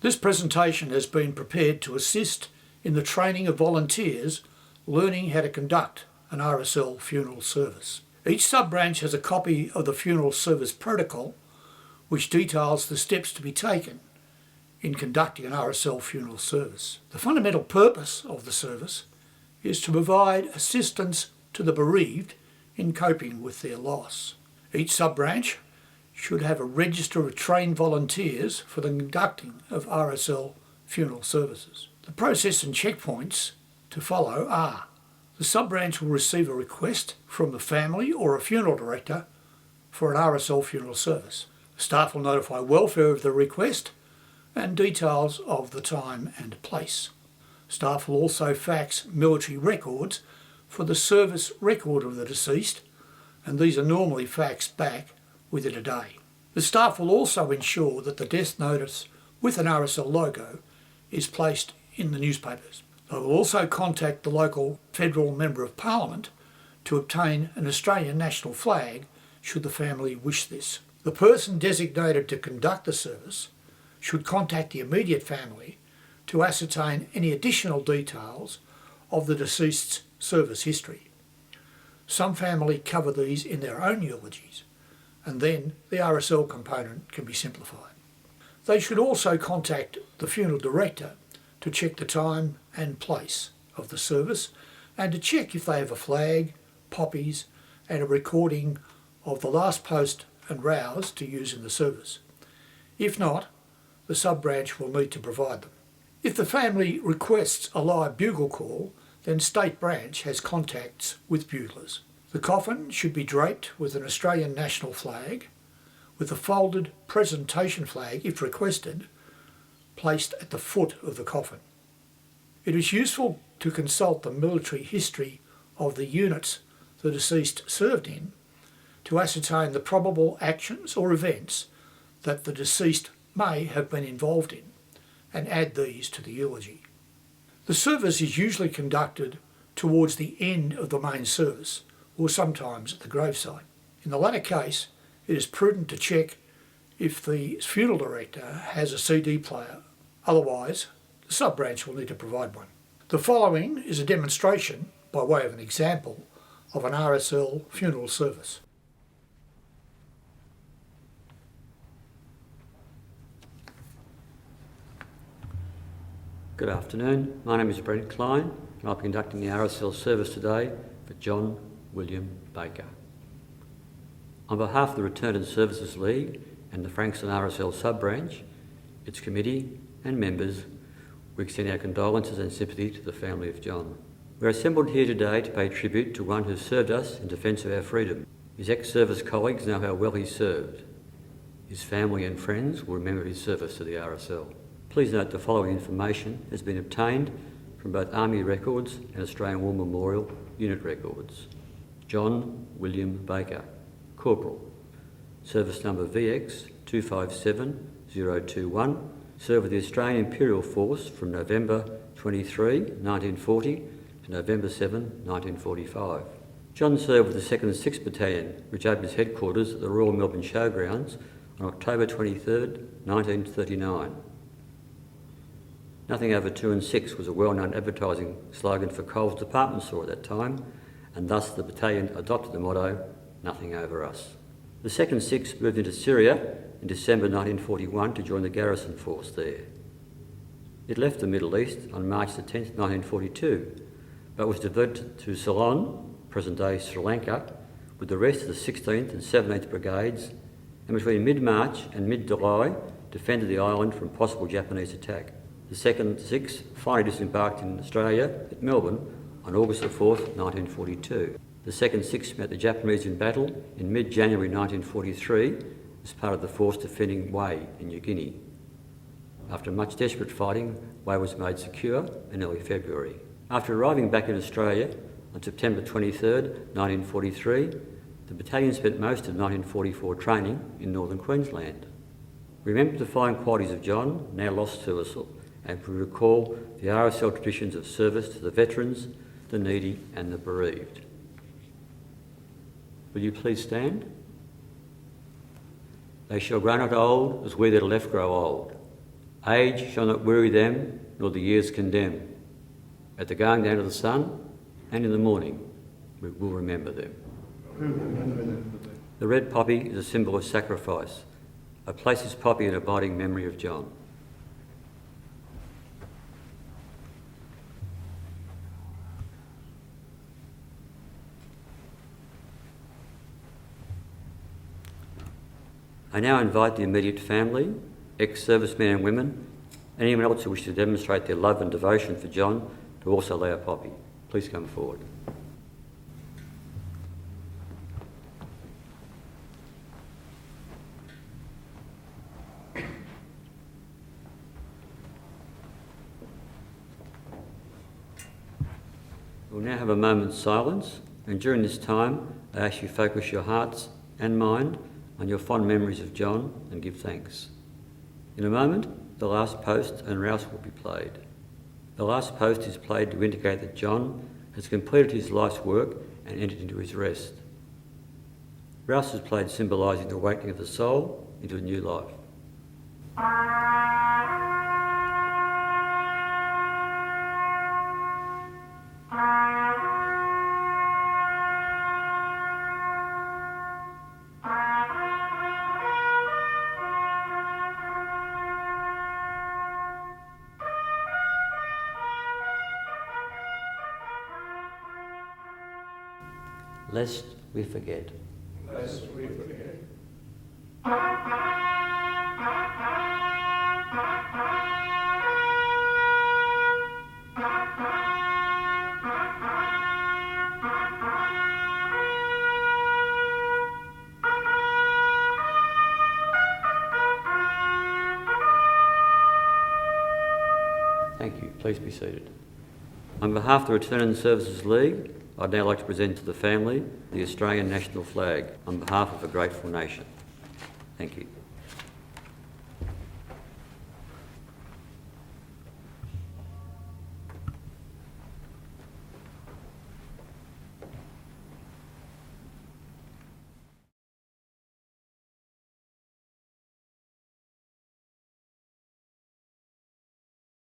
This presentation has been prepared to assist in the training of volunteers learning how to conduct an RSL funeral service. Each sub-branch has a copy of the funeral service protocol which details the steps to be taken in conducting an RSL funeral service. The fundamental purpose of the service is to provide assistance to the bereaved in coping with their loss. Each sub-branch should have a register of trained volunteers for the conducting of RSL funeral services. The process and checkpoints to follow are: the sub-branch will receive a request from the family or a funeral director for an RSL funeral service. The staff will notify welfare of the request and details of the time and place. Staff will also fax military records for the service record of the deceased, and these are normally faxed back within a day. The staff will also ensure that the death notice with an RSL logo is placed in the newspapers. They will also contact the local federal member of parliament to obtain an Australian national flag should the family wish this. The person designated to conduct the service should contact the immediate family to ascertain any additional details of the deceased's service history. Some family cover these in their own eulogies, and then the RSL component can be simplified. They should also contact the funeral director to check the time and place of the service and to check if they have a flag, poppies and a recording of the last post and rouse to use in the service. If not, the sub-branch will need to provide them. If the family requests a live bugle call, then State Branch has contacts with buglers. The coffin should be draped with an Australian national flag, with a folded presentation flag, if requested, placed at the foot of the coffin. It is useful to consult the military history of the units the deceased served in to ascertain the probable actions or events that the deceased may have been involved in, and add these to the eulogy. The service is usually conducted towards the end of the main service, or sometimes at the gravesite. In the latter case, it is prudent to check if the funeral director has a CD player. Otherwise, the sub-branch will need to provide one. The following is a demonstration, by way of an example, of an RSL funeral service. Good afternoon, my name is Brent Klein and I'll be conducting the RSL service today for John William Baker. On behalf of the Return and Services League and the Frankston RSL sub-branch, its committee and members, we extend our condolences and sympathy to the family of John. We are assembled here today to pay tribute to one who served us in defence of our freedom. His ex-service colleagues know how well he served. His family and friends will remember his service to the RSL. Please note the following information has been obtained from both Army Records and Australian War Memorial Unit Records. John William Baker, Corporal, Service Number VX 257021, served with the Australian Imperial Force from November 23, 1940 to November 7, 1945. John served with the 2nd 6th Battalion, which opened its headquarters at the Royal Melbourne Showgrounds on October 23, 1939. Nothing over 2 and 6 was a well-known advertising slogan for Coles department store at that time, and thus the battalion adopted the motto, "Nothing over us." The 2nd 6 moved into Syria in December 1941 to join the garrison force there. It left the Middle East on March the 10th, 1942, but was diverted to Ceylon, present-day Sri Lanka, with the rest of the 16th and 17th Brigades, and between mid-March and mid-July defended the island from possible Japanese attack. The 2nd 6 finally disembarked in Australia at Melbourne on August the 4th, 1942. The 2nd 6 met the Japanese in battle in mid-January 1943 as part of the force defending Wei in New Guinea. After much desperate fighting, Wei was made secure in early February. After arriving back in Australia on September 23, 1943, the battalion spent most of 1944 training in northern Queensland. We remember the fine qualities of John, now lost to us all, and we recall the RSL traditions of service to the veterans, the needy and the bereaved. Will you please stand? They shall grow not old as we that are left grow old. Age shall not weary them, nor the years condemn. At the going down of the sun and in the morning, we will remember them. The red poppy is a symbol of sacrifice. I place this poppy in abiding memory of John. I now invite the immediate family, ex-servicemen and women, and anyone else who wishes to demonstrate their love and devotion for John to also lay a poppy. Please come forward. We'll now have a moment's silence, and during this time, I ask you to focus your hearts and mind on your fond memories of John and give thanks. In a moment, the last post and rouse will be played. The last post is played to indicate that John has completed his life's work and entered into his rest. Rouse is played symbolising the awakening of the soul into a new life. Lest we forget. Lest we forget. Thank you. Please be seated. On behalf of the Return and Services League, I'd now like to present to the family the Australian national flag on behalf of a grateful nation. Thank you.